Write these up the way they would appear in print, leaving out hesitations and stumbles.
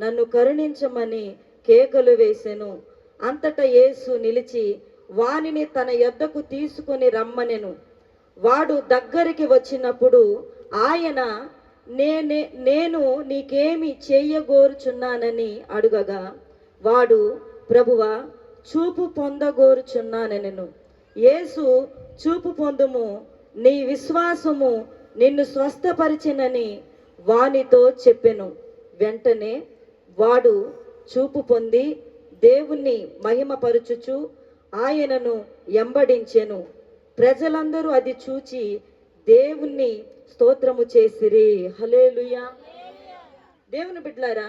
నన్ను కరుణించమని కేకలు వేసెను. అంతటా యేసు నిలిచి వానిని తన యొద్దకు తీసుకొని రమ్మనెను. వాడు దగ్గరికి వచ్చినప్పుడు ఆయన నేను నీకేమి చెయ్యగోరుచున్నానని అడుగగా వాడు, ప్రభువా, చూపు పొందగోరుచున్నానెను. యేసు, చూపు పొందుము, నీ విశ్వాసము నిన్ను స్వస్థపరిచినని వానితో చెప్పెను. వెంటనే వాడు చూపు పొంది దేవుణ్ణి మహిమపరచుచు ఆయనను ఎంబడించెను. ప్రజలందరూ అది చూచి దేవుణ్ణి స్తోత్రము చేసిరి. హల్లెలూయా. దేవుని బిడ్డలారా,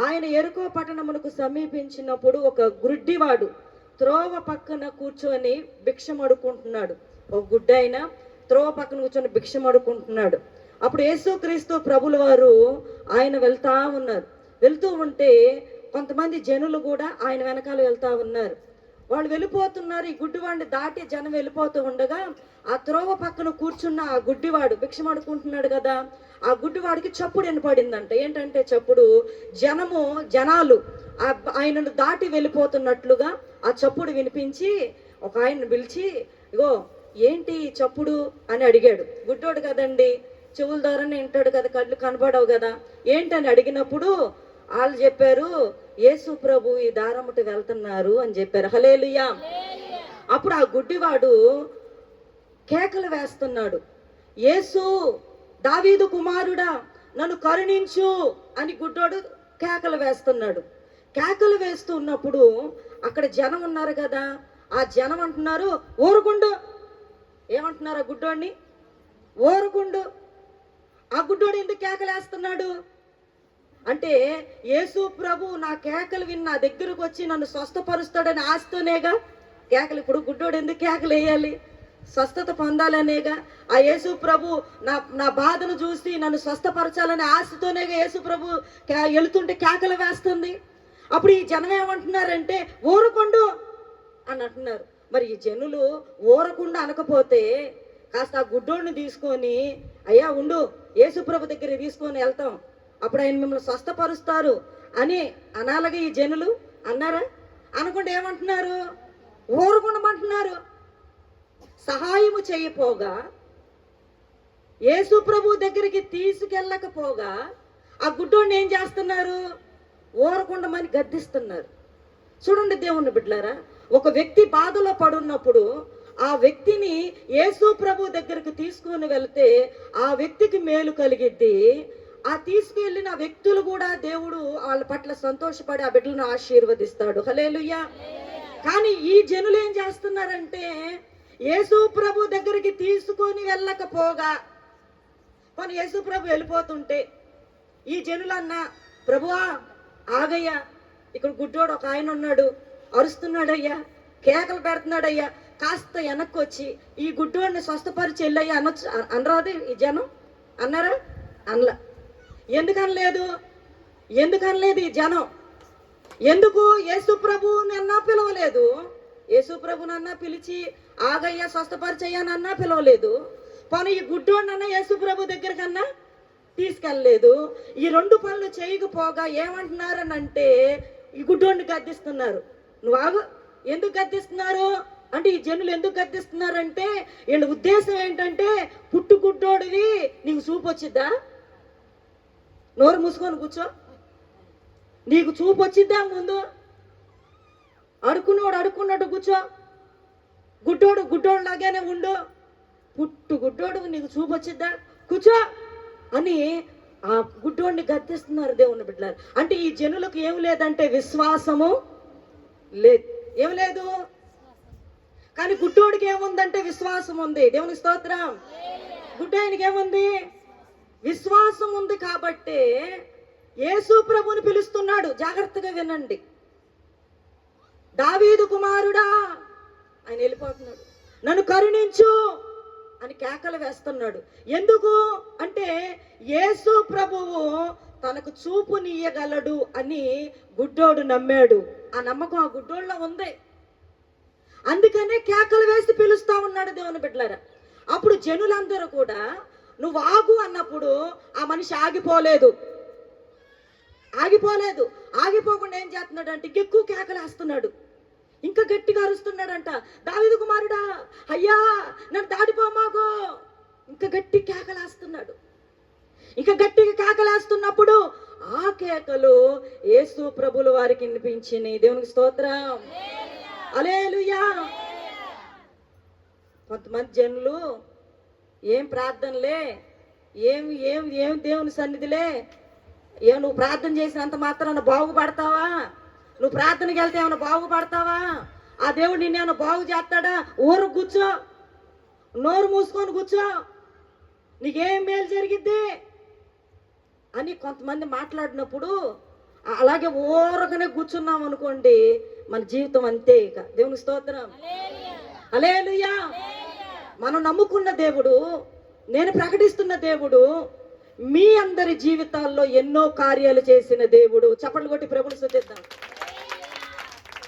ఆయన యెరికో పట్టణమునకు సమీపించినప్పుడు ఒక గుడ్డివాడు త్రోవ పక్కన కూర్చొని భిక్షం అడుక్కుంటున్నాడు. ఒక గుడ్డైన త్రోవ పక్కన కూర్చొని భిక్షం అడుక్కుంటున్నాడు. అప్పుడు యేసుక్రీస్తు ప్రభుల వారు ఆయన వెళ్తూ ఉంటే కొంతమంది జనులు కూడా ఆయన వెనకాల వెళ్తా ఉన్నారు. వాళ్ళు వెళ్ళిపోతున్నారు. ఈ గుడ్డివాడిని దాటి జనం వెళ్ళిపోతూ ఉండగా ఆ త్రోవ పక్కన కూర్చున్న ఆ గుడ్డివాడు భిక్షం అడుక్కుంటున్నాడు కదా, ఆ గుడ్డివాడికి చప్పుడు వినపడిందంట. ఏంటంటే చప్పుడు, జనాలు ఆయనను దాటి వెళ్ళిపోతున్నట్లుగా ఆ చప్పుడు వినిపించి ఒక ఆయన్ని పిలిచి, ఇగో ఏంటి చప్పుడు అని అడిగాడు. గుడ్డోడు కదండి, చెవుల ద్వారానే వింటాడు కదా, కళ్ళు కనబడవు కదా, ఏంటని అడిగినప్పుడు వాళ్ళు చెప్పారు, యేసు ప్రభు ఈ దారముట వెళ్తున్నారు అని చెప్పారు. హల్లెలూయా. అప్పుడు ఆ గుడ్డివాడు కేకలు వేస్తున్నాడు, యేసు, దావీదు కుమారుడా, నన్ను కరుణించు అని గుడ్డోడు కేకలు వేస్తున్నాడు. కేకలు వేస్తూ ఉన్నప్పుడు అక్కడ జనం ఉన్నారు కదా, ఆ జనం అంటున్నారు, ఊరుకుండు. ఏమంటున్నారు ఆ గుడ్డోడిని? ఊరుకుండు. ఆ గుడ్డోడు ఎందుకు కేకలు వేస్తున్నాడు అంటే, యేసు ప్రభు నా కేకలు విని నా దగ్గరకు వచ్చి నన్ను స్వస్థపరుస్తాడని ఆశతోనేగా కేకలు. ఇప్పుడు గుడ్డోడు ఎందుకు కేకలు వేయాలి? స్వస్థత పొందాలనేగా. ఆ యేసు ప్రభు నా బాధను చూసి నన్ను స్వస్థపరచాలనే ఆశతోనేగా యేసు ప్రభు వెళుతుంటే కేకలు వేస్తుంది. అప్పుడు ఈ జనం ఏమంటున్నారంటే, ఊరకుండు అని అంటున్నారు. మరి ఈ జనులు ఊరకుండా అనకపోతే కాస్త ఆ గుడ్డోడిని తీసుకొని, అయ్యా ఉండు, యేసు ప్రభు దగ్గరికి తీసుకొని వెళ్తాం, అప్పుడు ఆయన మిమ్మల్ని స్వస్థపరుస్తారు అని అనాలగా ఈ జనులు అన్నారా? అనుకుంటే ఏమంటున్నారు? ఊరుకుండమంటున్నారు. సహాయము చేయపోగా, యేసు ప్రభు దగ్గరికి తీసుకెళ్ళకపోగా ఆ గుడ్డోడిని ఏం చేస్తున్నారు? ఊరకుండమని గద్దిస్తున్నారు. చూడండి దేవుని బిడ్డలారా, ఒక వ్యక్తి బాధలో పడున్నప్పుడు ఆ వ్యక్తిని యేసు ప్రభు దగ్గరికి తీసుకుని వెళ్తే ఆ వ్యక్తికి మేలు కలిగిద్ది. ఆ తీసుకెళ్ళిన వ్యక్తులు కూడా దేవుడు వాళ్ళ పట్ల సంతోషపడి ఆ బిడ్డలను ఆశీర్వదిస్తాడు. హల్లెలూయా. కానీ ఈ జనులు ఏం చేస్తున్నారంటే, యేసు ప్రభు దగ్గరికి తీసుకొని వెళ్ళకపోగా, కానీ యేసు ప్రభు వెళ్ళిపోతుంటే ఈ జనులన్నా, ప్రభువా ఆగయ్యా, ఇక్కడ గుడ్డోడు ఒక ఆయన ఉన్నాడు, అరుస్తున్నాడయ్యా, కేకలు పెడుతున్నాడయ్యా, కాస్త వెనక్కి వచ్చి ఈ గుడ్డోడిని స్వస్థపరిచి వెళ్ళయ్యా అనొచ్చు అనరాదు ఈ జనం? అన్నారా? అనలా. ఎందుకనలేదు ఈ జనం? ఎందుకు యేసు ప్రభునన్నా పిలవలేదు? యేసు ప్రభునన్నా పిలిచి ఆగయ్యా స్వస్థపరిచయ్యానన్నా పిలవలేదు. కానీ ఈ గుడ్డోడినన్నా యేసు ప్రభు దగ్గరకన్నా తీసుకెళ్ళలేదు. ఈ రెండు పనులు చేయకపోగా ఏమంటున్నారనంటే ఈ గుడ్డోడిని గద్దిస్తున్నారు. నువ్వు ఆగు. ఎందుకు గద్దిస్తున్నారు అంటే, ఈ జనులు ఎందుకు గద్దిస్తున్నారంటే వీళ్ళ ఉద్దేశం ఏంటంటే, పుట్టు గుడ్డోడివి నీకు చూపు వచ్చిద్దా? నోరు మూసుకొని కూర్చో. నీకు చూపు వచ్చిద్దా? ముందు అడుక్కున్నట్టు కూర్చో. గుడ్డోడు లాగానే ఉండు. పుట్టు గుడ్డోడు నీకు చూపు వచ్చిద్దా? కూర్చో అని ఆ గుడ్డోడిని గద్దిస్తున్నారు దేవుని బిడ్డలారా. అంటే ఈ జనులకు ఏం లేదంటే విశ్వాసము లేదు. ఏం లేదు. కానీ గుడ్డోడికి ఏముందంటే విశ్వాసం ఉంది. దేవుని స్తోత్రం. గుడ్డాయనకి ఏముంది? విశ్వాసం ఉంది. కాబట్టి యేసు ప్రభుని పిలుస్తున్నాడు. జాగ్రత్తగా వినండి. దావీదు కుమారుడా, ఆయన వెళ్ళిపోతున్నాడు. నన్ను కరుణించు అని కేకలు వేస్తున్నాడు. ఎందుకు అంటే, యేసు ప్రభువు తనకు చూపునియ్యగలడు అని గుడ్డోడు నమ్మాడు. ఆ నమ్మకం ఆ గుడ్డోళ్ళలో ఉంది. అందుకనే కేకలు వేసి పిలుస్తా ఉన్నాడు దేవుని బిడ్డలారా. అప్పుడు జనులందరూ కూడా నువ్వు ఆగు అన్నప్పుడు ఆ మనిషి ఆగిపోలేదు. ఆగిపోలేదు. ఆగిపోకుండా ఏం చేస్తున్నాడు అంటే ఎక్కువ కేకలేస్తున్నాడు, ఇంకా గట్టిగా అరుస్తున్నాడంట, దావీదు కుమారుడా అయ్యా నన్ను దాటిపోమాగో. ఇంకా గట్టి కేకలేస్తున్నాడు. ఇంకా గట్టిగా కేకలేస్తున్నప్పుడు ఆ కేకలు యేసు ప్రభుల వారికి వినిపించినాయి. దేవునికి స్తోత్రం, హల్లెలూయా. కొంతమంది జనులు ఏం ప్రార్థనలే, ఏం ఏం ఏం దేవుని సన్నిధిలే, నువ్వు ప్రార్థన చేసినంత మాత్రాన బాగుపడతావా? నువ్వు ప్రార్థనకి వెళ్తే ఏమైనా బాగుపడతావా? ఆ దేవుడు నిన్నేమైనా బాగు చేస్తాడా? ఊరు కూర్చో, నోరు మూసుకొని కూర్చో, నీకేం మేలు జరిగిద్ది అని కొంతమంది మాట్లాడినప్పుడు అలాగే ఊరకనే కూర్చున్నాం అనుకోండి, మన జీవితం అంతే. ఇక దేవుని స్తోత్రం, హల్లెలూయా. మనం నమ్ముకున్న దేవుడు, నేను ప్రకటిస్తున్న దేవుడు మీ అందరి జీవితాల్లో ఎన్నో కార్యాలు చేసిన దేవుడు. చప్పట్లు కొట్టి ప్రభుని స్తుతిద్దాం.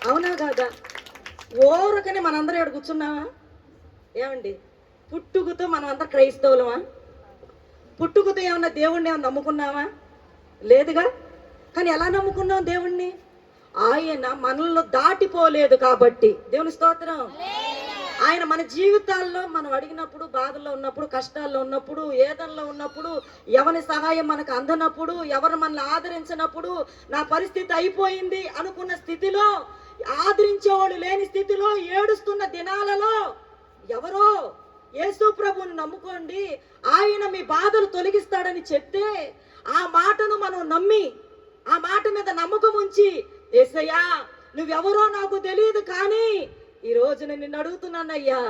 అవునా కాదా? ఓరకనే మనందరం ఇక్కడ కూర్చున్నావా? ఏమండి, పుట్టుకతో మనం అంతా క్రైస్తవులమా? పుట్టుకతో ఏమన్నా దేవుణ్ణి ఏమన్నా నమ్ముకున్నావా? లేదుగా. కానీ ఎలా నమ్ముకున్నాం దేవుణ్ణి? ఆయన మనల్ని దాటిపోలేదు కాబట్టి. దేవుని స్తోత్రం. ఆయన మన జీవితాల్లో మనం అడిగినప్పుడు, బాధల్లో ఉన్నప్పుడు, కష్టాల్లో ఉన్నప్పుడు, ఏదల్లో ఉన్నప్పుడు, ఎవరి సహాయం మనకు అందనప్పుడు, ఎవరు మనల్ని ఆదరించినప్పుడు, నా పరిస్థితి అయిపోయింది అనుకున్న స్థితిలో, ఆదరించేవాడు లేని స్థితిలో, ఏడుస్తున్న దినాలలో ఎవరో యేసు ప్రభువుని నమ్ముకోండి, ఆయన మీ బాధలు తొలగిస్తాడని చెప్తే ఆ మాటను మనం నమ్మి, ఆ మాట మీద నమ్మకం ఉంచి, యేసయ్యా నువ్వెవరో నాకు తెలియదు, కానీ ఈ రోజు నేను నిన్ను అడుగుతున్నానయ్యా,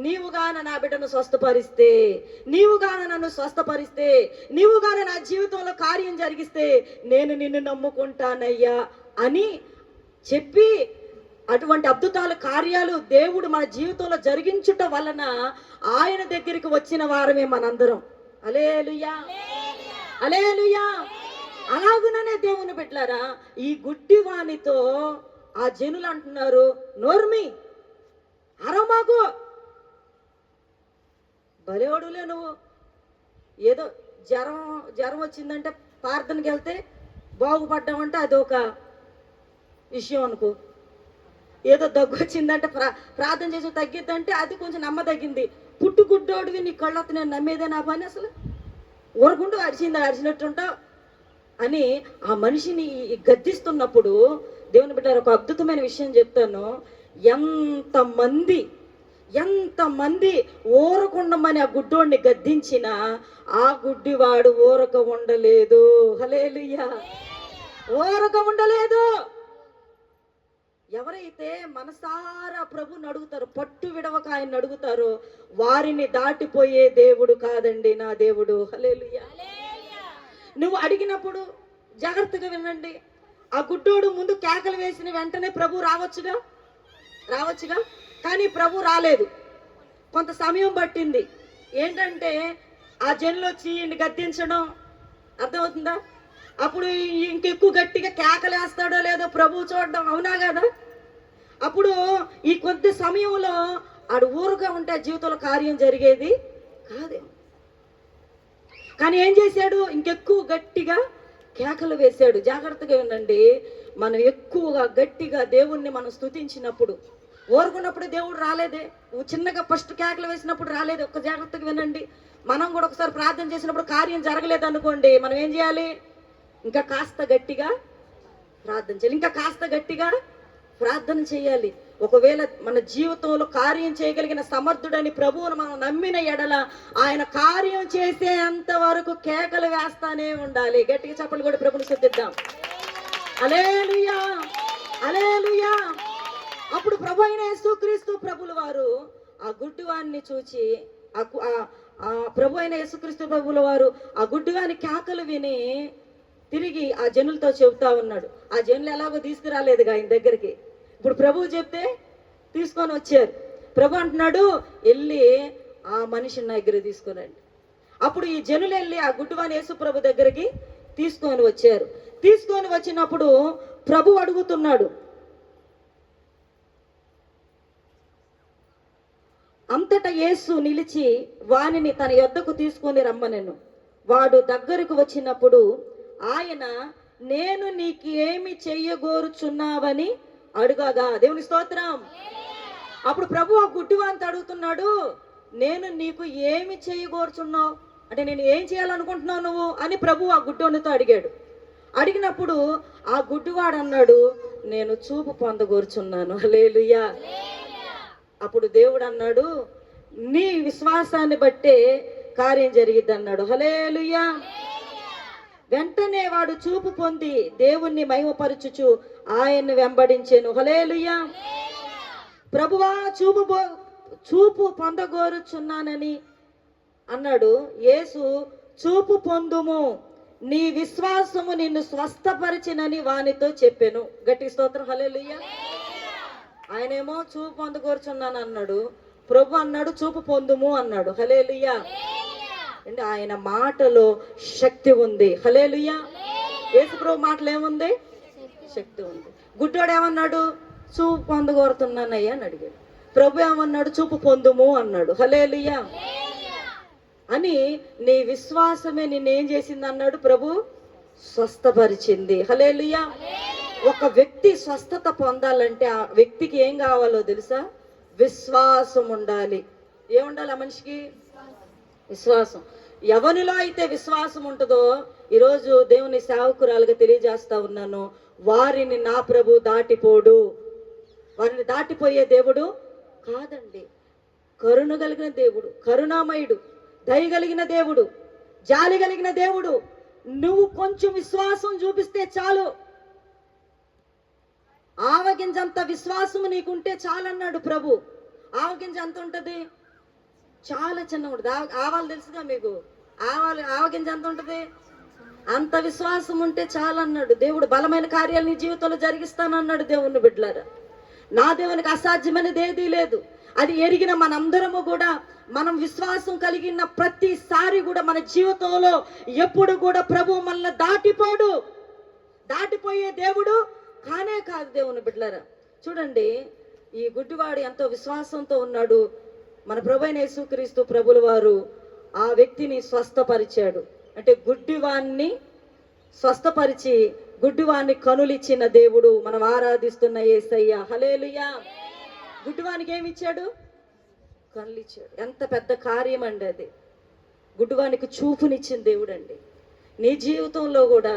నీవుగాన నా బిడ్డను స్వస్థపరిస్తే, నీవుగాన నన్ను స్వస్థపరిస్తే, నీవుగాన నా జీవితంలో కార్యం జరిగిస్తే నేను నిన్ను నమ్ముకుంటానయ్యా అని చెప్పి, అటువంటి అద్భుతాల కార్యాలు దేవుడు మన జీవితంలో జరిగించుట వలన ఆయన దగ్గరికి వచ్చిన వారమే మనందరం. హల్లెలూయా, హల్లెలూయా. అలాగుననే దేవుని బిడ్డలారా, ఈ గుడ్డి వానితో ఆ జనులు అంటున్నారు, నోర్మి అరమాకు, బలేవాడులే నువ్వు. ఏదో జ్వరం వచ్చిందంటే ప్రార్థనకి వెళ్తే బాగుపడ్డామంటే అదొక విషయం అనుకో. ఏదో దగ్గు వచ్చిందంటే ప్రార్థన చేసి తగ్గిద్దంటే అది కొంచెం నమ్మదగ్గింది. పుట్టుగుడ్డోడివి నీ కళ్ళతో నేను నమ్మేదే నా పని? అసలు ఊరకుంటూ అరిచినట్టుంటావు అని ఆ మనిషిని గద్దిస్తున్నప్పుడు, దేవుని బిడ్డ ఒక అద్భుతమైన విషయం చెప్తాను. ఎంతమంది ఊరకుండమని ఆ గుడ్డోడిని గద్దించినా ఆ గుడ్డివాడు ఊరక ఉండలేదు. హల్లెలూయా, ఊరక ఉండలేదు. ఎవరైతే మనసారా ప్రభుని అడుగుతారో, పట్టు విడవక ఆయన అడుగుతారో, వారిని దాటిపోయే దేవుడు కాదండి నా దేవుడు. హల్లెలూయా. నువ్వు అడిగినప్పుడు జాగ్రత్తగా వినండి. ఆ గుడ్డోడు ముందు కేకలు వేసిన వెంటనే ప్రభు రావచ్చుగా, కానీ ప్రభు రాలేదు. కొంత సమయం పట్టింది. ఏంటంటే ఆ జనులు వచ్చి గద్దించడం, అర్థమవుతుందా? అప్పుడు ఇంకెక్కువ గట్టిగా కేకలేస్తాడో లేదో ప్రభు చూడడం, అవునా కదా? అప్పుడు ఈ కొద్ది సమయంలో ఆడు ఊరుగా ఉంటే జీవితంలో కార్యం జరిగేది కాదే. కానీ ఏం చేశాడు? ఇంకెక్కువ గట్టిగా కేకలు వేశాడు. జాగ్రత్తగా వినండి. మనం ఎక్కువగా గట్టిగా దేవుణ్ణి మనం స్తుతించినప్పుడు, ఊరుకున్నప్పుడు దేవుడు రాలేదే. చిన్నగా ఫస్ట్ కేకలు వేసినప్పుడు రాలేదు. ఒక్క జాగ్రత్తగా వినండి. మనం కూడా ఒకసారి ప్రార్థన చేసినప్పుడు కార్యం జరగలేదు అనుకోండి, మనం ఏం చేయాలి? ఇంకా కాస్త గట్టిగా ప్రార్థన చేయాలి, ఇంకా కాస్త గట్టిగా ప్రార్థన చేయాలి. ఒకవేళ మన జీవితంలో కార్యం చేయగలిగిన సమర్థుడని ప్రభువును మనం నమ్మిన ఎడల ఆయన కార్యం చేసేంత వరకు కేకలు వేస్తానే ఉండాలి. గట్టిగా చప్పట్లు కూడా ప్రభువుని స్తుతిద్దాం. హల్లెలూయా, హల్లెలూయా. అప్పుడు ప్రభు అయిన యేసుక్రీస్తు ప్రభుల వారు ఆ గుడ్డివాన్ని చూచి, ప్రభు అయిన యేసుక్రీస్తు ప్రభుల వారు ఆ గుడ్డివాని కేకలు విని తిరిగి ఆ జనులతో చెబుతా ఉన్నాడు. ఆ జనులు ఎలాగో తీసుకురాలేదుగా ఆయన దగ్గరికి. ఇప్పుడు ప్రభువు చెప్తే తీసుకొని వచ్చారు. ప్రభు అంటున్నాడు, వెళ్ళి ఆ మనిషిని నా దగ్గర తీసుకురండి. అప్పుడు ఈ జనులు వెళ్ళి ఆ గుడ్డివాని యేసు ప్రభు దగ్గరికి తీసుకొని వచ్చారు. తీసుకొని వచ్చినప్పుడు ప్రభు అడుగుతున్నాడు, అంతటా యేసు నిలిచి వానిని తన యొద్దకు తీసుకొని రమ్మనెను. వాడు దగ్గరకు వచ్చినప్పుడు ఆయన నేను నీకు ఏమి చెయ్యగోరుచున్నావని అడుగగా. దేవుని స్తోత్రం. అప్పుడు ప్రభు ఆ గుడ్డివానితో అడుగుతున్నాడు, నేను నీకు ఏమి చేయగోరుచున్నావు అంటే నేను ఏం చేయాలనుకుంటున్నావు నువ్వు అని ప్రభు ఆ గుడ్డోనితో అడిగాడు. అడిగినప్పుడు ఆ గుడ్డివాడు అన్నాడు, నేను చూపు పొందగోరుచున్నాను. హల్లెలూయా. అప్పుడు దేవుడు అన్నాడు, నీ విశ్వాసాన్ని బట్టే కార్యం జరిగిద్ది అన్నాడు. హల్లెలూయా. వెంటనే వాడు చూపు పొంది దేవుణ్ణి మహిమపరచుచు ఆయన్ని వెంబడించెను. హల్లెలూయా. ప్రభువా చూపు పొందగోరుచున్నానని అన్నాడు. యేసు చూపు పొందుము, నీ విశ్వాసము నిన్ను స్వస్థపరిచినని వానితో చెప్పెను. గట్టి స్తోత్రం. హల్లెలూయా. ఆయనేమో చూపు పొందగోరుచున్నాను అన్నాడు, ప్రభు అన్నాడు చూపు పొందుము అన్నాడు. హల్లెలూయా. అంటే ఆయన మాటలో శక్తి ఉంది. హల్లెలూయా. యేసు ప్రభు మాటలు ఏముంది? శక్తి ఉంది. గుడ్డోడు ఏమన్నాడు? చూపు పొందగోరుతున్నానయ్యా అని అడిగాడు. ప్రభు ఏమన్నాడు? చూపు పొందుము అన్నాడు. హల్లెలూయా. అని నీ విశ్వాసమే నిన్నేం చేసింది అన్నాడు. ప్రభు స్వస్థపరిచింది. హల్లెలూయా. ఒక వ్యక్తి స్వస్థత పొందాలంటే ఆ వ్యక్తికి ఏం కావాలో తెలుసా? విశ్వాసం ఉండాలి. ఏముండాలి ఆ మనిషికి? విశ్వాసం. ఎవరిలో అయితే విశ్వాసం ఉంటుందో, ఈరోజు దేవుని సేవకురాలుగా తెలియజేస్తా ఉన్నాను, వారిని నా ప్రభు దాటిపోడు. వారిని దాటిపోయే దేవుడు కాదండి. కరుణ కలిగిన దేవుడు, కరుణామయుడు, దయ కలిగిన దేవుడు, జాలి కలిగిన దేవుడు. నువ్వు కొంచెం విశ్వాసం చూపిస్తే చాలు. ఆవగింజంత విశ్వాసం నీకుంటే చాలన్నాడు ప్రభు. ఆవగింజ ఎంత ఉంటది? చాలా చిన్న ఉంటుంది. ఆవాలు తెలుసుగా మీకు? ఆవగింజ ఎంత ఉంటది? అంత విశ్వాసం ఉంటే చాలన్నాడు దేవుడు. బలమైన కార్యాలు నీ జీవితంలో జరిగిస్తానన్నాడు దేవుని బిడ్డలారా. నా దేవునికి అసాధ్యమైనది ఏదీ లేదు. అది ఎరిగిన మనందరము కూడా, మనం విశ్వాసం కలిగిన ప్రతిసారి కూడా మన జీవితంలో ఎప్పుడు కూడా ప్రభు మనల్ని దాటిపోడు. దాటిపోయే దేవుడు కానే కాదు దేవుని బిడ్డలారా. చూడండి, ఈ గుడ్డివాడు ఎంతో విశ్వాసంతో ఉన్నాడు. మన ప్రభువైన యేసుక్రీస్తు ప్రభుల వారు ఆ వ్యక్తిని స్వస్థపరిచాడు. అంటే గుడ్డివాన్ని స్వస్థపరిచి గుడ్డివాన్ని కనులిచ్చిన దేవుడు మనం ఆరాధిస్తున్న యేసయ్య. హల్లెలూయా. గుడ్డివానికి ఏమి ఇచ్చాడు? కనులిచ్చాడు. ఎంత పెద్ద కార్యం అండి అది. గుడ్డివానికి చూపునిచ్చిన దేవుడు అండి. నీ జీవితంలో కూడా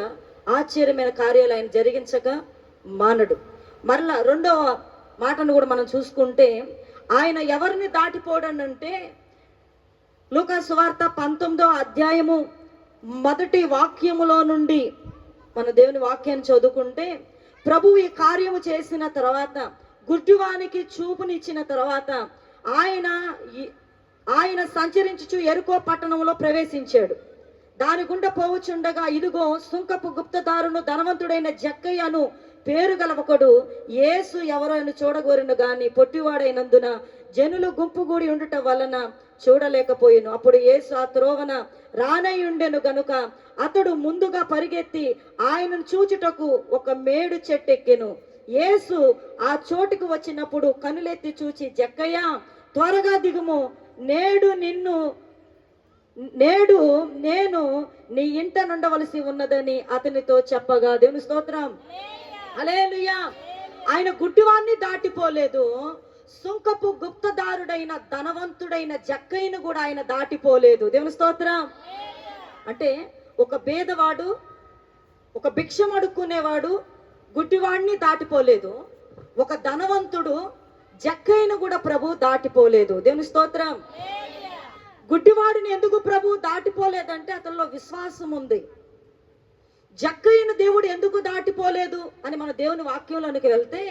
ఆశ్చర్యమైన కార్యాలు ఆయన జరిగించక మానడు. మరలా రెండవ మాటను కూడా మనం చూసుకుంటే, ఆయన ఎవరిని దాటిపోడనంటే, లూకా సువార్త 19వ అధ్యాయము 1వ వాక్యములో నుండి మన దేవుని వాక్యాన్ని చదువుకుంటే, ప్రభు ఈ కార్యము చేసిన తర్వాత, గుడ్డివానికి చూపునిచ్చిన తర్వాత ఆయన సంచరించుచు యెరికో పట్టణంలో ప్రవేశించాడు. దాని గుండా పోవచుండగా ఇదిగో సుంకపు గుప్తదారును ధనవంతుడైన జక్కయ్యను పేరు గలవకడు యేసు ఎవరైనా చూడగోరిను గాని పొట్టివాడైనందున జనులు గుంపుగూడి ఉండుట వలన చూడలేకపోయాను. అప్పుడు యేసు ఆ త్రోవన రానయ్యుండెను గనుక అతడు ముందుగా పరిగెత్తి ఆయనను చూచుటకు ఒక మేడు చెట్టెక్కెను. యేసు ఆ చోటుకు వచ్చినప్పుడు కనులెత్తి చూచి, జక్కయ్య త్వరగా దిగుము, నేడు నేను నీ ఇంట నుండవలసి ఉన్నదని అతనితో చెప్పగా. దేవుని స్తోత్రం. హల్లెలూయా. ఆయన గుడ్డివాన్ని దాటిపోలేదు. సుంకపు గుప్తదారుడైన ధనవంతుడైన జక్కయ్యను కూడా ఆయన దాటిపోలేదు. దేవుని స్తోత్రం. అంటే ఒక పేదవాడు, ఒక భిక్షం అడుక్కునేవాడు గుడ్డివాడిని దాటిపోలేదు. ఒక ధనవంతుడు జక్కయ్యను కూడా ప్రభు దాటిపోలేదు. దేవుని స్తోత్రం. గుడ్డివాడిని ఎందుకు ప్రభు దాటిపోలేదంటే అతనిలో విశ్వాసం ఉంది. జక్కయ్యను దేవుడు ఎందుకు దాటిపోలేదు అని మన దేవుని వాక్యంలోనికి వెళ్తే,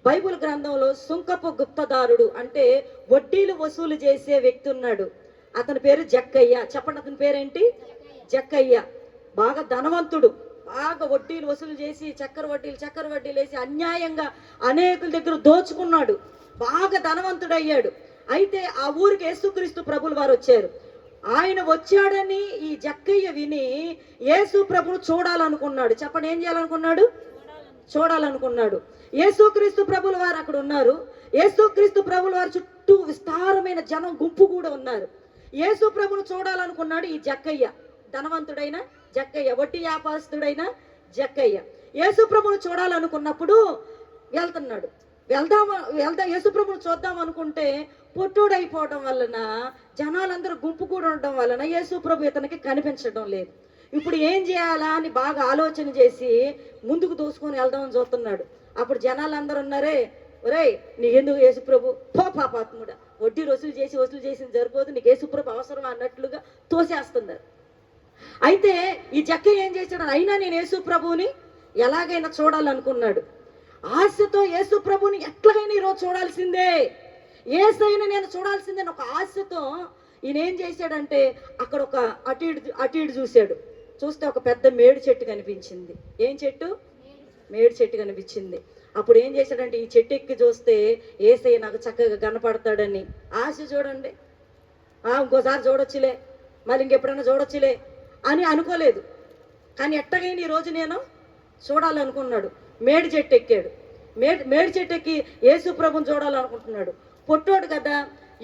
బైబిల్ గ్రంథంలో సుంకపు గుప్తదారుడు అంటే వడ్డీలు వసూలు చేసే వ్యక్తి ఉన్నాడు. అతని పేరు జక్కయ్య. చెప్పండి, అతని పేరేంటి? జక్కయ్య. బాగా ధనవంతుడు, బాగా వడ్డీలు వసూలు చేసి చక్కెర వడ్డీలు వేసి అన్యాయంగా అనేకుల దగ్గర దోచుకున్నాడు. బాగా ధనవంతుడు అయ్యాడు. అయితే ఆ ఊరికి యేసుక్రీస్తు ప్రభులు వారు వచ్చారు. ఆయన వచ్చాడని ఈ జక్కయ్య విని యేసు ప్రభును చూడాలనుకున్నాడు. చెప్పండి, ఏం చేయాలనుకున్నాడు? చూడాలనుకున్నాడు. యేసుక్రీస్తు ప్రభుల వారు అక్కడ ఉన్నారు. యేసుక్రీస్తు ప్రభుల వారి చుట్టూ విస్తారమైన జనం గుంపు కూడా ఉన్నారు. యేసు ప్రభును చూడాలనుకున్నాడు ఈ జక్కయ్య, ధనవంతుడైన జక్కయ్య, వడ్డీ వ్యాపారస్తుడైన జక్కయ్య. యేసు ప్రభువును చూడాలనుకున్నప్పుడు వెళ్తున్నాడు. వెళ్దాం యేసు ప్రభువును చూద్దాం అనుకుంటే పొట్టోడైపోవడం వలన, జనాలందరూ గుంపు కూడా ఉండడం వలన యేసు ప్రభు ఇతనికి కనిపించడం లేదు. ఇప్పుడు ఏం చేయాలా అని బాగా ఆలోచన చేసి ముందుకు దూసుకొని వెళ్దామని చూస్తున్నాడు. అప్పుడు జనాలందరూ ఉన్నారే, ఒరేయ్ నీకెందుకు యేసు ప్రభు, పో పాపాత్ముడా, వడ్డీ వసూలు చేసింది సరిపోదు, నీకు యేసు ప్రభు అవసరం అన్నట్లుగా తోసేస్తున్నారు. అయితే ఈ జక్కయ్య ఏం చేశాడు, అయినా నేను యేసు ప్రభువుని ఎలాగైనా చూడాలనుకున్నాడు. ఆశతో యేసు ప్రభుని ఎట్లాగైనా ఈరోజు చూడాల్సిందే, యేసయ్యని నేను చూడాల్సిందే ఒక ఆశతో ఈయన ఏం చేశాడంటే అక్కడ ఒక అటు ఇటు చూశాడు. చూస్తే ఒక పెద్ద మేడు చెట్టు కనిపించింది. ఏం చెట్టు? మేడు చెట్టు కనిపించింది. అప్పుడు ఏం చేశాడంటే ఈ చెట్టు ఎక్కి చూస్తే యేసయ్య నాకు చక్కగా కనపడతాడని ఆశ. చూడండి, ఇంకోసారి చూడొచ్చులే, మరి ఇంకెప్పుడైనా చూడొచ్చులే అని అనుకోలేదు. కానీ ఎట్టగైనా ఈరోజు నేను చూడాలనుకున్నాడు. మేడి చెట్టు ఎక్కాడు. మేడి చెట్టు ఎక్కి యేసు ప్రభుని చూడాలనుకుంటున్నాడు. పొట్టోడు కదా,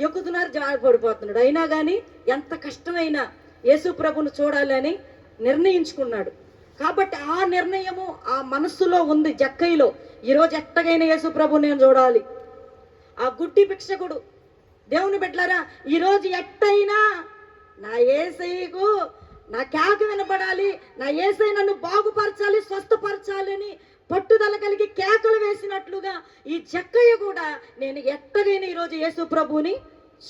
ఎక్కుతున్నారు, జారిపడిపోతున్నాడు. అయినా కానీ ఎంత కష్టమైనా యేసు ప్రభుని చూడాలని నిర్ణయించుకున్నాడు. కాబట్టి ఆ నిర్ణయము ఆ మనస్సులో ఉంది జక్కయ్యలో. ఈరోజు ఎట్టగైనా యేసు ప్రభు నేను చూడాలి. ఆ గుడ్డి భిక్షకుడు, దేవుని బిడ్డలారా, ఈరోజు ఎట్టయినా నా యేసయ్యకు నా కేక వినపడాలి, నా యేసయ్య నన్ను బాగుపరచాలి, స్వస్థపరచాలి అని పట్టుదల కలిగి కేకలు వేసినట్లుగా ఈ జక్కయ్య కూడా నేను ఎట్టగైనా ఈరోజు యేసు ప్రభుని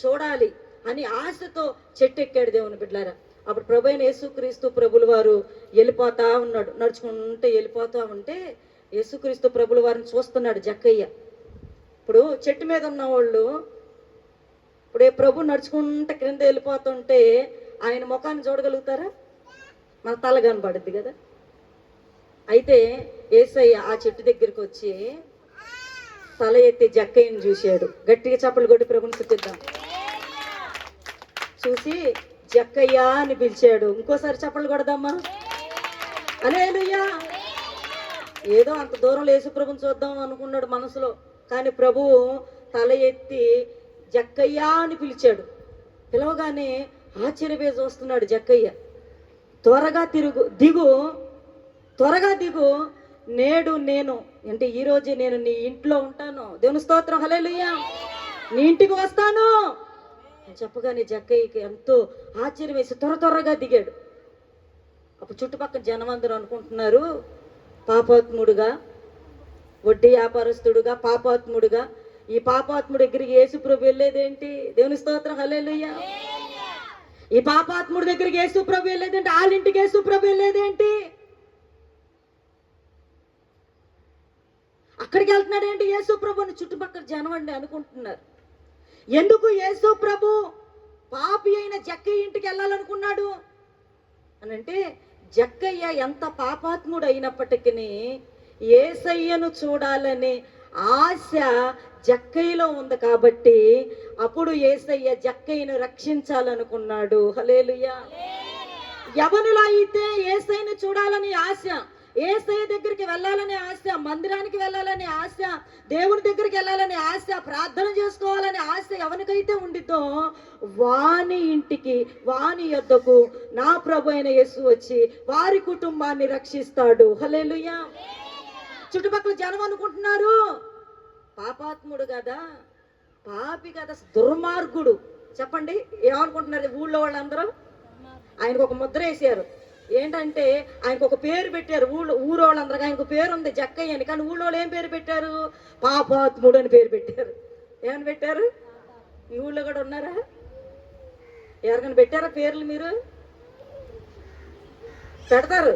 చూడాలి అని ఆశతో చెట్టు ఎక్కాడు. దేవుని బిడ్డలారా, అప్పుడు ప్రభు అయిన యేసుక్రీస్తు ప్రభుల వారు వెళ్ళిపోతా ఉన్నాడు. నడుచుకుంటే వెళ్ళిపోతా ఉంటే యేసుక్రీస్తు ప్రభుల వారిని చూస్తున్నాడు జక్కయ్య. ఇప్పుడు చెట్టు మీద ఉన్న వాళ్ళు ఇప్పుడు ప్రభు నడుచుకుంటే క్రింద వెళ్ళిపోతుంటే ఆయన ముఖాన్ని చూడగలుగుతారా? మన తల కనబడుద్ది కదా. అయితే యేసయ్య ఆ చెట్టు దగ్గరికి వచ్చి తల ఎత్తి జక్కయ్యని చూశాడు. గట్టిగా చప్పలు కొట్టి ప్రభుని స్తుతిద్దాం. చూసి జక్కయ్య అని పిలిచాడు. ఇంకోసారి చప్పలు కొడదామా? హల్లెలూయా. ఏదో అంత దూరంలో యేసు ప్రభుని చూద్దాం అనుకున్నాడు మనసులో, కానీ ప్రభువు తల ఎత్తి జక్కయ్య అని పిలిచాడు. పిలవగానే ఆశ్చర్యపోయి చూస్తున్నాడు జక్కయ్య. త్వరగా దిగు, నేడు నేను అంటే ఈరోజే నేను నీ ఇంట్లో ఉంటాను. దేవుని స్తోత్రం, హల్లెలూయా. నీ ఇంటికి వస్తాను చెప్పగానే జక్కయ్యకి ఎంతో ఆశ్చర్యం వేసి త్వరగా దిగాడు. అప్పుడు చుట్టుపక్కల జనం అందరూ అనుకుంటున్నారు, పాపాత్ముడుగా, వడ్డీ వ్యాపారస్తుడుగా, పాపాత్ముడుగా, ఈ పాపాత్ముడు దగ్గరికి యేసు ప్రభు వెళ్ళేదేంటి? దేవుని స్తోత్రం, హల్లెలూయా. ఈ పాపాత్ముడి దగ్గరికి యేసు ప్రభు వెళ్ళేదేంటి? వాళ్ళింటికి యేసు ప్రభు వెళ్ళేదేంటి? అక్కడికి వెళ్తున్నాడేంటి యేసు ప్రభు అని చుట్టుపక్కల జనం అండి అనుకుంటున్నారు. ఎందుకు యేసు ప్రభు పాపి అయిన జక్కయ్య ఇంటికి వెళ్ళాలనుకున్నాడు అని అంటే, జక్కయ్య ఎంత పాపాత్ముడు అయినప్పటికీ యేసయ్యను చూడాలని ఆశ జక్కయ్యలో ఉంది. కాబట్టి అప్పుడు యేసయ్య జక్కయ్యను రక్షించాలనుకున్నాడు. హల్లెలూయా. యవనులు అయితే యేసయ్యను చూడాలని ఆశ, యేసయ్య దగ్గరికి వెళ్ళాలనే ఆశ, మందిరానికి వెళ్ళాలనే ఆశ, దేవుని దగ్గరికి వెళ్ళాలనే ఆశ, ప్రార్థన చేసుకోవాలనే ఆశ ఎవరికైతే ఉండిద్దో వాని ఇంటికి, వాని యొద్దకు నా ప్రభు అయిన యేసు వచ్చి వారి కుటుంబాన్ని రక్షిస్తాడు. హల్లెలూయా. చుట్టుపక్కల జనం అనుకుంటున్నారు, పాపాత్ముడు కదా, పాపి కదా, దుర్మార్గుడు. చెప్పండి, ఏమనుకుంటున్నారు ఊళ్ళో వాళ్ళందరూ? ఆయనకు ఒక ముద్ర వేసారు. ఏంటంటే ఆయనకు ఒక పేరు పెట్టారు. ఊరు వాళ్ళందరికీ ఆయనకు పేరు ఉంది జక్కయ్య అని. కానీ ఊళ్ళో ఏం పేరు పెట్టారు? పాపాత్ముడు అని పేరు పెట్టారు. ఏమని పెట్టారు? మీ ఊళ్ళో కూడా ఉన్నారా? ఎవరికైనా పెట్టారా పేర్లు? మీరు పెడతారు,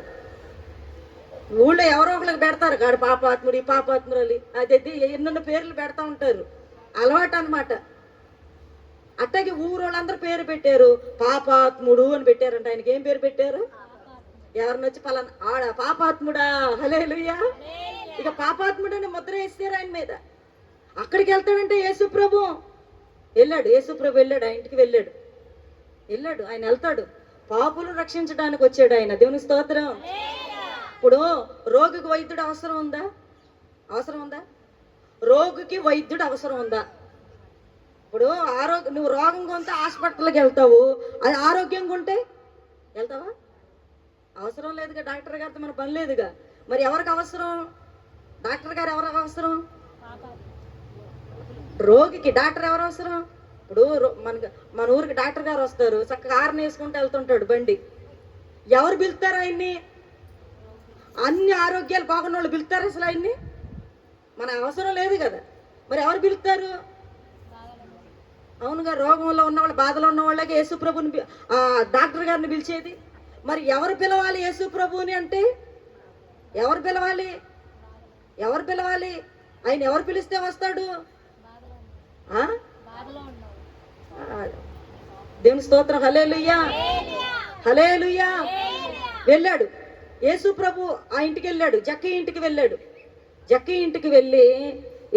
ఊళ్ళో ఎవరో ఒకరికి పెడతారు. కాడు పాపాత్ముడు, ఈ పాపాత్మురాలి, అది ఎన్నెన్నో పేర్లు పెడతా ఉంటారు. అలవాటు అన్నమాట. అట్టకి ఊరు వాళ్ళందరూ పేరు పెట్టారు, పాపాత్ముడు అని పెట్టారంట. ఆయనకి ఏం పేరు పెట్టారు? ఎవరిని వచ్చి పలానా ఆడ పాపాత్ముడా, హల్లెలూయా. ఇక పాపాత్ముడు అని ముద్ర వేసారు ఆయన మీద. అక్కడికి వెళ్తాడంటే యేసు ప్రభు వెళ్ళాడు. యేసు ప్రభు వెళ్ళాడు, ఆ ఇంటికి వెళ్ళాడు. ఆయన వెళ్తాడు, పాపులను రక్షించడానికి వచ్చాడు ఆయన. దేవుని స్తోత్రం. ఇప్పుడు రోగికి వైద్యుడు అవసరం ఉందా? రోగికి వైద్యుడు అవసరం ఉందా? ఇప్పుడు నువ్వు రోగంగా ఉంటే హాస్పిటల్కి వెళ్తావు, అది ఆరోగ్యంగా ఉంటే వెళ్తావా? అవసరం లేదుగా, డాక్టర్ గారితో మన పని లేదుగా. మరి ఎవరికి అవసరం? డాక్టర్ గారు ఎవరికి అవసరం? రోగికి డాక్టర్ ఎవరు అవసరం? ఇప్పుడు మన ఊరికి డాక్టర్ గారు వస్తారు, చక్కగా హారన్ వేసుకుంటూ వెళ్తుంటాడు బండి. ఎవరు పిలుస్తారు ఆయన్ని? అన్ని ఆరోగ్యాలు బాగున్న వాళ్ళు పిలుస్తారు అసలు ఆయన్ని? మన అవసరం లేదు కదా. మరి ఎవరు పిలుస్తారు? అవునుగా, రోగంలో ఉన్నవాళ్ళు, బాధలో ఉన్న వాళ్ళకి యేసు ప్రభుని డాక్టర్ గారిని పిలిచేది. మరి ఎవరు పిలవాలి యేసు ప్రభుని అంటే? ఎవరు పిలవాలి? ఎవరు పిలవాలి? ఆయన ఎవరు పిలిస్తే వస్తాడు? దేవుని స్తోత్రం. హల్లెలూయా, హల్లెలూయా. వెళ్ళాడు యేసు ప్రభు, ఆ ఇంటికి వెళ్ళాడు, జక్కయ్య ఇంటికి వెళ్ళాడు. జక్కయ్య ఇంటికి వెళ్ళి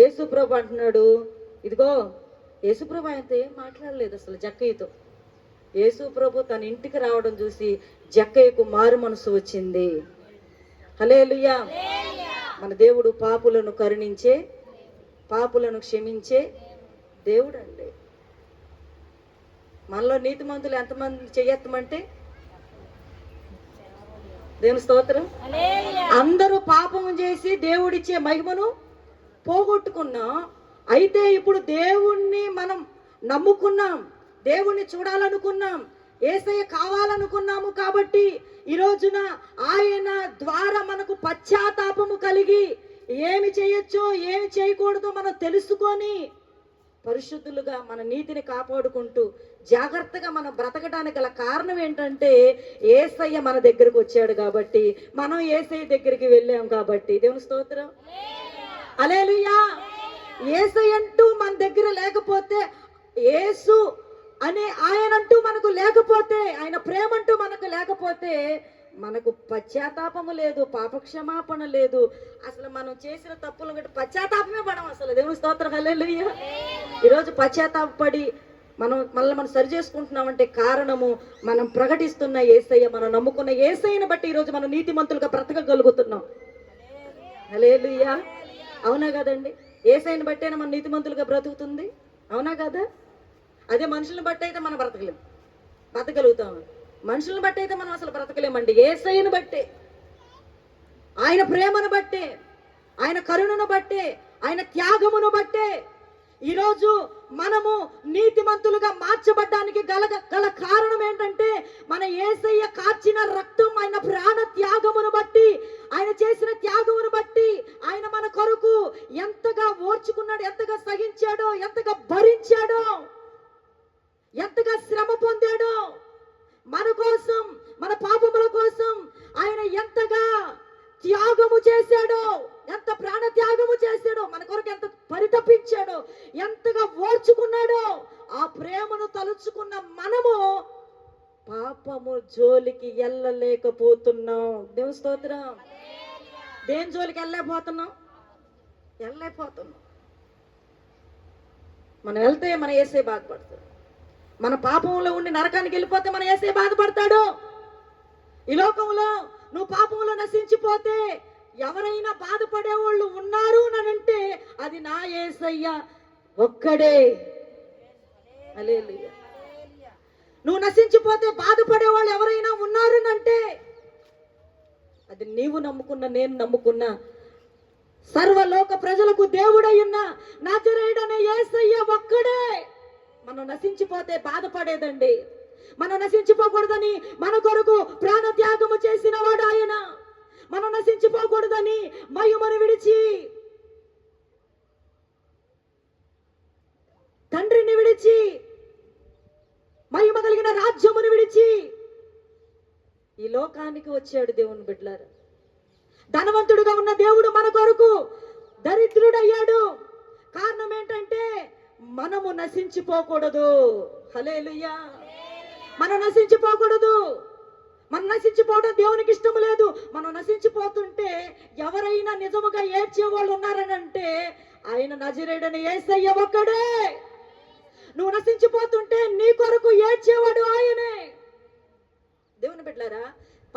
యేసు ప్రభు అంటున్నాడు, ఇదిగో. యేసు ప్రభు ఆయనతో ఏం మాట్లాడలేదు అసలు జక్కయ్యతో. యేసు ప్రభు తన ఇంటికి రావడం చూసి జక్కయ్యకు మారు మనసు వచ్చింది. హల్లెలూయా. మన దేవుడు పాపులను కరుణించే, పాపులను క్షమించే దేవుడు అండి. మనలో నీతిమంతులు ఎంతమంది చెయ్యమంటే? దేవుని స్తోత్రం. అందరూ పాపం చేసి దేవుడిచ్చే మహిమను పోగొట్టుకున్నాం. అయితే ఇప్పుడు దేవుణ్ణి మనం నమ్ముకున్నాం, దేవుణ్ణి చూడాలనుకున్నాం, యేసయ్య కావాలనుకున్నాము. కాబట్టి ఈ రోజున ఆయన ద్వారా మనకు పశ్చాత్తాపము కలిగి ఏమి చేయొచ్చో ఏమి చేయకూడదో మనం తెలుసుకొని పరిశుద్ధులుగా మన నీతిని కాపాడుకుంటూ జాగ్రత్తగా మనం బ్రతకడానికి గల కారణం ఏంటంటే యేసయ్య మన దగ్గరకు వచ్చాడు కాబట్టి, మనం యేసయ్య దగ్గరికి వెళ్ళాం కాబట్టి. దేవుని స్తోత్రం. హల్లెలూయా. యేసయ్య అంటూ మన దగ్గర లేకపోతే, యేసు అనే ఆయనంటూ మనకు లేకపోతే, ఆయన ప్రేమంటూ మనకు లేకపోతే మనకు పశ్చాత్తాపము లేదు, పాపక్షమాపణ లేదు. అసలు మనం చేసిన తప్పులు గట్టి పశ్చాత్తాపమే పడం అసలు. దేవుని స్తోత్రం. హల్లెలూయా. ఈరోజు పశ్చాత్తాపడి మనం సరి చేసుకుంటున్నామంటే కారణము మనం ప్రకటిస్తున్న యేసయ్య, మనం నమ్ముకున్న యేసయ్యను బట్టి ఈరోజు మనం నీతిమంతులుగా బ్రతకగలుగుతున్నాం. హల్లెలూయా. అవునా కదండి? యేసయ్యను బట్టేనా మనం నీతిమంతులుగా బ్రతుకుతుంది. అవునా కదా? అదే మనుషులను బట్టి అయితే మనం బ్రతకగలుగుతాము. మనుషులను బట్టి అయితే మనం అసలు బ్రతకలేమండి. యేసయ్యను బట్టే, ఆయన ప్రేమను బట్టే, ఆయన కరుణను బట్టే, ఆయన త్యాగమును బట్టే ఈరోజు మనము నీతిమంతులుగా మార్చబడ్డానికి గల కారణం ఏంటంటే మన యేసయ్య కార్చిన రక్తం, ఆయన ప్రాణ త్యాగమును బట్టి, ఆయన చేసిన త్యాగమును బట్టి, ఆయన మన కొరకు ఎంతగా ఓర్చుకున్నాడు, ఎంతగా సహించాడో, ఎంతగా భరించాడో, ఎంతగా శ్రమ పొందాడో, మన కోసం, మన పాపముల కోసం ఆయన ఎంతగా త్యాగము చేశాడో, ఎంత ప్రాణ త్యాగము చేశాడో, మన కొరకు ఎంత పరితపించాడో, ఎంతగా ఓర్చుకున్నాడో, ఆ ప్రేమను తలుచుకున్న మనము పాపము జోలికి వెళ్ళలేకపోతున్నాం. దేవుని స్తోత్రం. దేని జోలికి వెళ్ళలేకపోతున్నాం? మనం వెళ్తే మన యేసయ్య బాధపడతాడు. మన పాపంలో ఉండి నరకానికి వెళ్ళిపోతే మన యేసయ్య బాధపడతాడు. ఈ లోకంలో నువ్వు పాపంలో నశించిపోతే ఎవరైనా బాధపడేవాళ్ళు ఉన్నారు అంటే అది నా యేసయ్య ఒక్కడే. హల్లెలూయా. నువ్వు నశించిపోతే బాధపడేవాళ్ళు ఎవరైనా ఉన్నారు అంటే అది నీవు నమ్ముకున్న, నేను నమ్ముకున్న, సర్వలోక ప్రజలకు దేవుడయ్యున్న నజరేయుడనే యేసయ్య ఒక్కడే. మనం నశించిపోతే బాధపడేదండి. మనం నశించిపోకూడదని మన కొరకు ప్రాణ త్యాగము చేసిన వాడు ఆయన. మనం నశించిపోకూడదని మహిమను విడిచి, తండ్రిని విడిచి, మహిమ కలిగిన రాజ్యమును విడిచి ఈ లోకానికి వచ్చాడు. దేవుని బిడ్డలారా, ధనవంతుడుగా ఉన్న దేవుడు మన కొరకు దరిద్రుడయ్యాడు. కారణం ఏంటంటే మనము నశించిపోకూడదు. హల్లెలూయా. మనం నశించిపోకూడదు. మనం నశించిపోవడం దేవునికి ఇష్టం లేదు. మనం నశించిపోతుంటే ఎవరైనా నిజముగా ఏడ్చేవాళ్ళు ఉన్నారనంటే ఆయన నజరేయుడైన యేసయ్య ఒక్కడే. నువ్వు నశించిపోతుంటే నీ కొరకు ఏడ్చేవాడు ఆయనే. దేవుని బిడ్డలారా,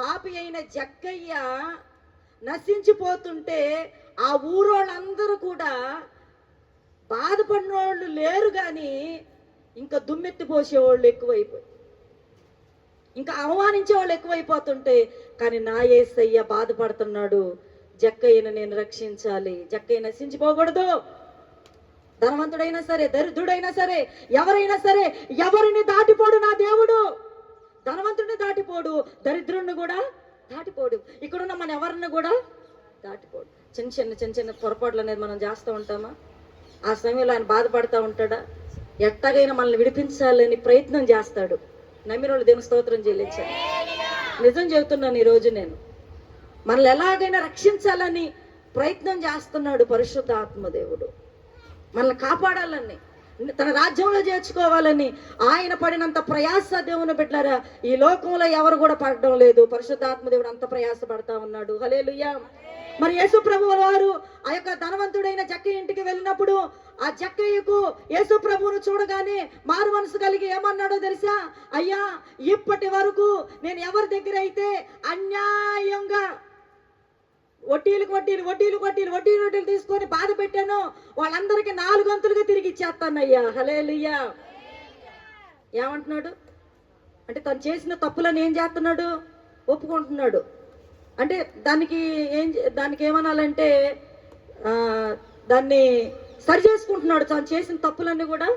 పాపి అయిన జక్కయ్య నశించిపోతుంటే ఆ ఊరోళ్ళందరూ కూడా బాధపడిన వాళ్ళు లేరు, కానీ ఇంకా దుమ్మెత్తి పోసేవాళ్ళు ఎక్కువైపోయి, ఇంకా అవమానించే వాళ్ళు ఎక్కువైపోతుంటే, కానీ నా యేసయ్య బాధపడుతున్నాడు, జక్కయ్యను నేను రక్షించాలి. జక్కయ్య నశించిపోకూడదు. ధనవంతుడైనా సరే, దరిద్రుడైనా సరే, ఎవరైనా సరే, ఎవరిని దాటిపోడు నా దేవుడు. ధనవంతుడిని దాటిపోడు, దరిద్రుడిని కూడా దాటిపోడు, ఇక్కడున్న మన ఎవరిని కూడా దాటిపోడు. చిన్న చిన్న పొరపాట్లు అనేది మనం చేస్తూ ఉంటామా? ఆ సమయంలో ఆయన బాధపడుతూ ఉంటాడా? ఎట్టగైనా మనల్ని విడిపించాలని ప్రయత్నం చేస్తాడు. నమ్మిన వాళ్ళు దేవుని స్తోత్రం చెల్లించాలి. నిజం చెబుతున్నాను ఈరోజు నేను, మనల్ని ఎలాగైనా రక్షించాలని ప్రయత్నం చేస్తున్నాడు పరిశుద్ధ ఆత్మదేవుడు. మనల్ని కాపాడాలని, తన రాజ్యంలో చేర్చుకోవాలని ఆయన పడినంత ప్రయాస దేవుని బిడ్డలారా ఈ లోకంలో ఎవరు కూడా పడడం లేదు. పరిశుద్ధాత్మదేవుడు అంత ప్రయాస పడతా ఉన్నాడు. హల్లెలూయా. మరి యేసు ప్రభువు వారు ఆ యొక్క ధనవంతుడైన జక్కయ్య ఇంటికి వెళ్ళినప్పుడు ఆ జక్కయ్యకు యేసు ప్రభువును చూడగానే మారు మనసు కలిగి ఏమన్నాడో తెలుసా? అయ్యా, ఇప్పటి వరకు నేను ఎవరి దగ్గర అయితే అన్యాయంగా వడ్డీలు తీసుకొని బాధ పెట్టాను, వాళ్ళందరికీ 4 వంతులుగా తిరిగి ఇచ్చేస్తానయ్యా. హల్లెలూయా. ఏమంటున్నాడు అంటే తను చేసిన తప్పులను ఏం చేస్తున్నాడు? ఒప్పుకుంటున్నాడు. అంటే దానికి ఏమనాలంటే దాన్ని సరి చేసుకుంటున్నాడు. తను చేసిన తప్పులన్నీ కూడా